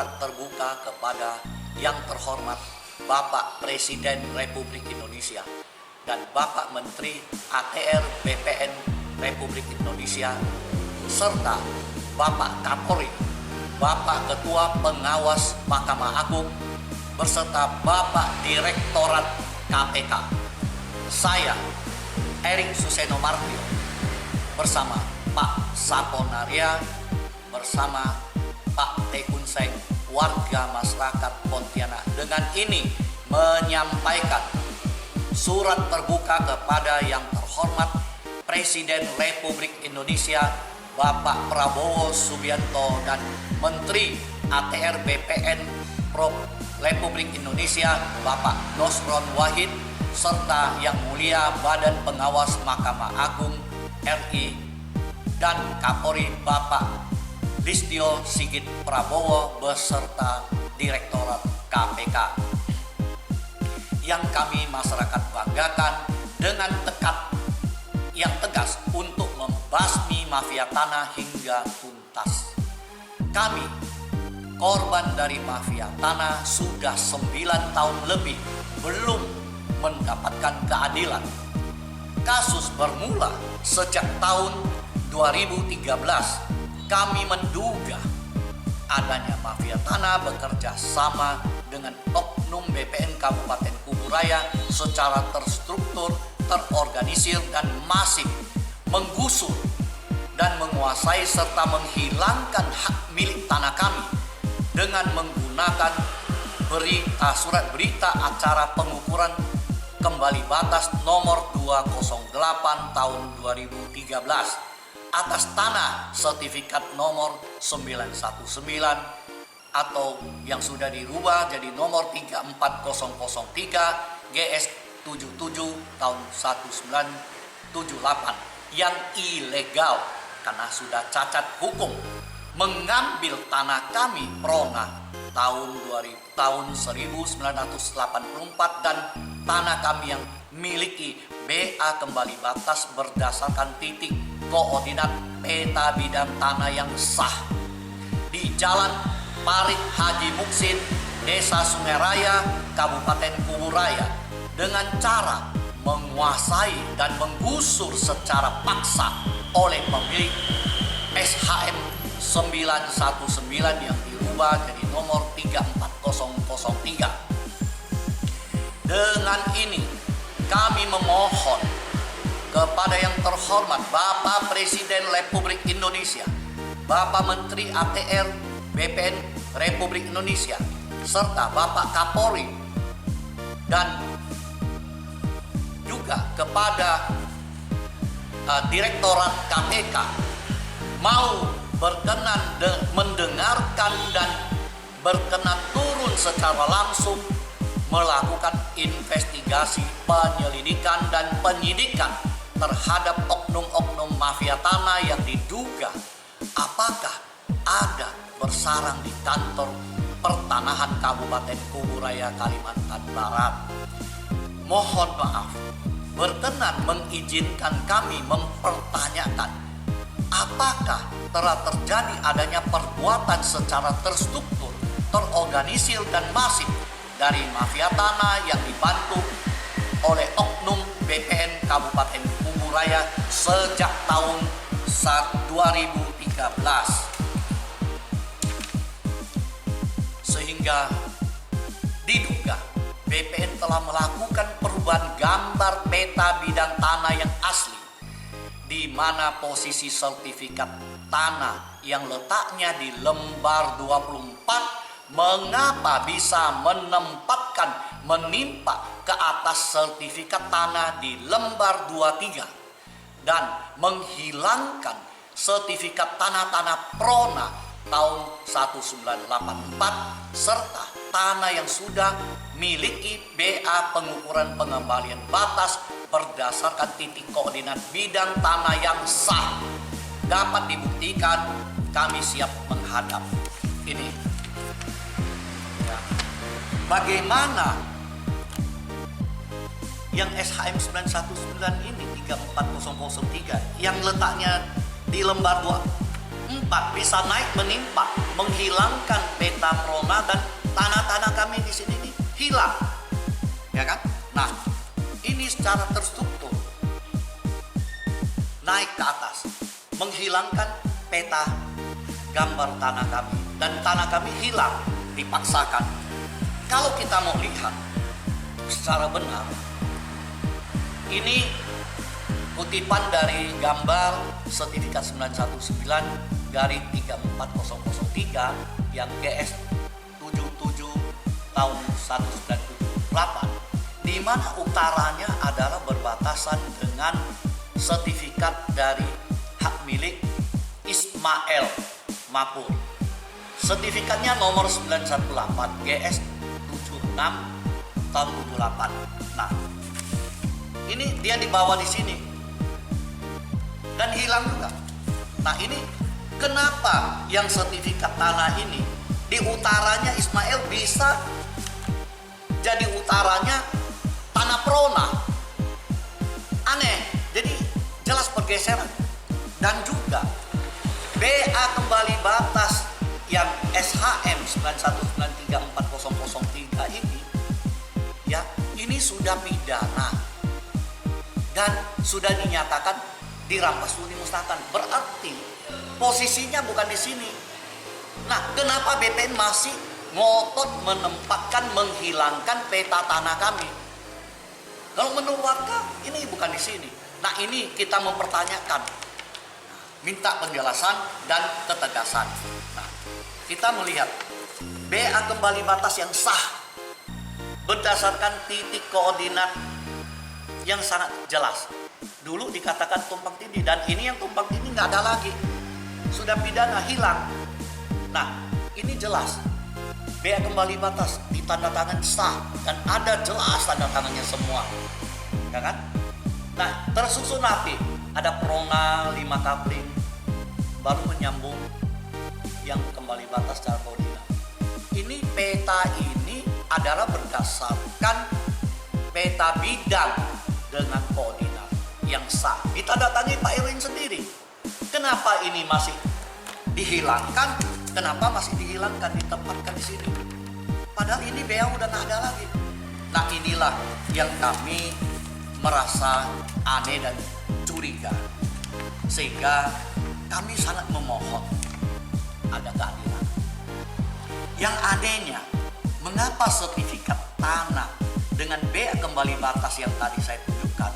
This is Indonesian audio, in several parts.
surat terbuka kepada yang terhormat Bapak Presiden Republik Indonesia dan Bapak Menteri ATR BPN Republik Indonesia serta Bapak Kapolri, Bapak Ketua Pengawas Mahkamah Agung beserta Bapak Direktorat KPK. Saya Erik Suseno Martio bersama Pak Saponaria bersama Pak Tekun Seng, warga masyarakat Pontianak, dengan ini menyampaikan surat terbuka kepada yang terhormat Presiden Republik Indonesia Bapak Prabowo Subianto dan Menteri ATR BPN Republik Indonesia Bapak Nusron Wahid serta Yang Mulia Badan Pengawas Mahkamah Agung RI dan Kapolri Bapak Listio Sigit Prabowo beserta Direktorat KPK. Yang kami masyarakat banggakan dengan tekad yang tegas untuk membasmi mafia tanah hingga tuntas. Kami, korban dari mafia tanah, sudah 9 tahun lebih belum mendapatkan keadilan. Kasus bermula sejak tahun 2013. Kami menduga adanya mafia tanah bekerja sama dengan oknum BPN Kabupaten Kuburaya secara terstruktur, terorganisir dan masif menggusur dan menguasai serta menghilangkan hak milik tanah kami dengan menggunakan surat berita acara pengukuran kembali batas nomor 208 tahun 2013 atas tanah sertifikat nomor 919 atau yang sudah dirubah jadi nomor 34003 GS 77 tahun 1978 yang ilegal karena sudah cacat hukum mengambil tanah kami Prona tahun 1984 dan tanah kami yang miliki BA kembali batas berdasarkan titik koordinat peta bidang tanah yang sah di Jalan Parit Haji Muksin, Desa Sungai Raya, Kabupaten Kuburaya dengan cara menguasai dan menggusur secara paksa oleh pemilik SHM 919 yang dirubah jadi nomor 34003. Dengan ini kami memohon kepada yang terhormat Bapak Presiden Republik Indonesia, Bapak Menteri ATR BPN Republik Indonesia, serta Bapak Kapolri dan juga kepada Direktorat KPK mau berkenan mendengarkan dan berkenan turun secara langsung melakukan investigasi, penyelidikan dan penyidikan terhadap oknum-oknum mafia tanah yang diduga apakah ada bersarang di kantor pertanahan Kabupaten Kuburaya, Kalimantan Barat. Mohon maaf, berkenan mengizinkan kami mempertanyakan apakah telah terjadi adanya perbuatan secara terstruktur, terorganisir dan masif dari mafia tanah yang dibantu oleh oknum BPN Kabupaten Kuburaya sejak tahun 2013 sehingga diduga BPN telah melakukan perubahan gambar peta bidang tanah yang asli di mana posisi sertifikat tanah yang letaknya di lembar 24 mengapa bisa menimpa ke atas sertifikat tanah di lembar 23 dan menghilangkan sertifikat tanah-tanah Prona tahun 1984 serta tanah yang sudah miliki BA pengukuran pengembalian batas berdasarkan titik koordinat bidang tanah yang sah dapat dibuktikan. Kami siap menghadap ini ya. Bagaimana yang SHM 919 ini 34003 yang letaknya di lembar 24 bisa naik menimpa menghilangkan peta prona dan tanah-tanah kami di sini nih hilang, ya kan? Nah, ini secara terstruktur naik ke atas, menghilangkan peta gambar tanah kami, dan tanah kami hilang, dipaksakan. Kalau kita mau lihat secara benar, ini kutipan dari gambar sertifikat 919-34003 yang GS 77 tahun 1978, di mana utaranya adalah berbatasan dengan sertifikat dari hak milik Ismail Mapur. Sertifikatnya nomor 918 GS 76 tahun 78. Nah, ini dia dibawa di sini dan hilang juga. Nah, ini kenapa yang sertifikat tanah ini di utaranya Ismail bisa jadi utaranya tanah prona? Aneh. Jadi jelas pergeseran. Dan juga BA kembali batas yang SHM 919340003 ini, ya, ini sudah pidana dan sudah dinyatakan dirampas huni musnahkan. Berarti posisinya bukan di sini. Nah, kenapa BPN masih ngotot menempatkan menghilangkan peta tanah kami? Kalau menurut warga ini bukan di sini. Nah, ini kita mempertanyakan, minta penjelasan dan ketegasan. Nah, kita melihat BA kembali batas yang sah berdasarkan titik koordinat yang sangat jelas. Dulu dikatakan tumpang tindih, dan ini yang tumpang tindih nggak ada lagi, sudah pidana, hilang. Nah, ini jelas BA kembali batas ditandatangan sah dan ada jelas tanda tangannya semua, ya kan? Nah, tersusun rapi, ada prona 5 kapling, baru menyambung yang kembali batas secara koordinat. Ini peta ini adalah berdasarkan peta bidang dengan koordinat yang sah. Ditandatangani Pak Erwin sendiri. Kenapa ini masih dihilangkan? Kenapa masih dihilangkan, ditempatkan di sini? Padahal ini BA udah nggak ada lagi. Nah, inilah yang kami merasa aneh dan curiga, sehingga kami sangat memohon ada keadilan. Yang anehnya, mengapa sertifikat tanah dengan BA kembali batas yang tadi saya tunjukkan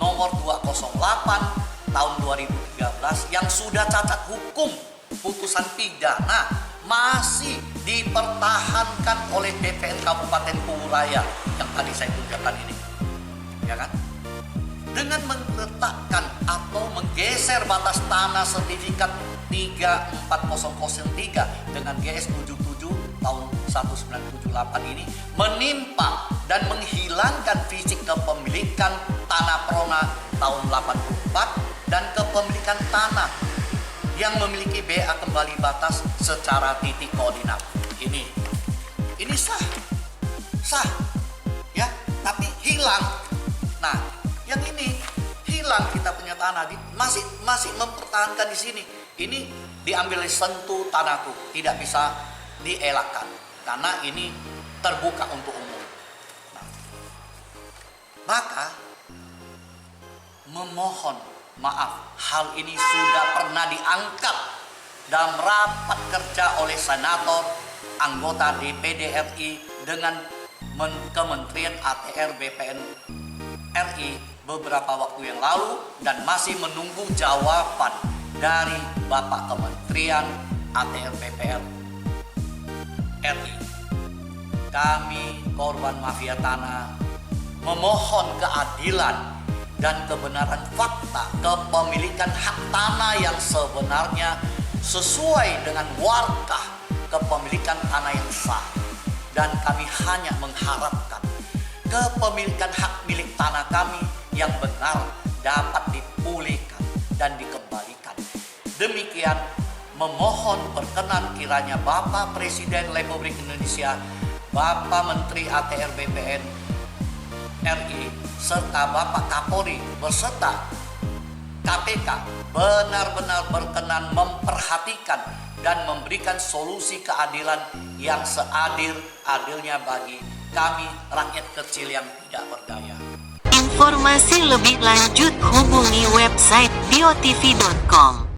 nomor 208 tahun 2013 yang sudah cacat hukum putusan pidana masih dipertahankan oleh BPN Kabupaten Kuburaya yang tadi saya tunjukkan ini, ya kan? Dengan meletakkan atau menggeser batas tanah sertifikat 34003 dengan GS 77 tahun 1978 ini menimpa dan menghilangkan fisik kepemilikan tanah prona tahun 84 dan kepemilikan tanah yang memiliki BA kembali batas secara titik koordinat. Ini sah, ya, tapi hilang. Nah, yang ini hilang, kita punya tanah masih mempertahankan di sini. Ini diambil sentuh tanahku, tidak bisa dielakkan karena ini terbuka untuk umum. Nah, maka memohon maaf, hal ini sudah pernah diangkat dalam rapat kerja oleh senator anggota DPD RI dengan Kementerian ATR BPN RI beberapa waktu yang lalu dan masih menunggu jawaban dari Bapak Kementerian ATR BPN RI. Kami korban mafia tanah memohon keadilan dan kebenaran fakta kepemilikan hak tanah yang sebenarnya sesuai dengan warkah kepemilikan tanah yang sah. Dan kami hanya mengharapkan kepemilikan hak milik tanah kami yang benar dapat dipulihkan dan dikembalikan. Demikian memohon berkenan kiranya Bapak Presiden Republik Indonesia, Bapak Menteri ATR BPN RI, serta Bapak Kapolri beserta KPK benar-benar berkenan memperhatikan dan memberikan solusi keadilan yang seadil-adilnya bagi kami rakyat kecil yang tidak berdaya. Informasi lebih lanjut hubungi website biotv.com.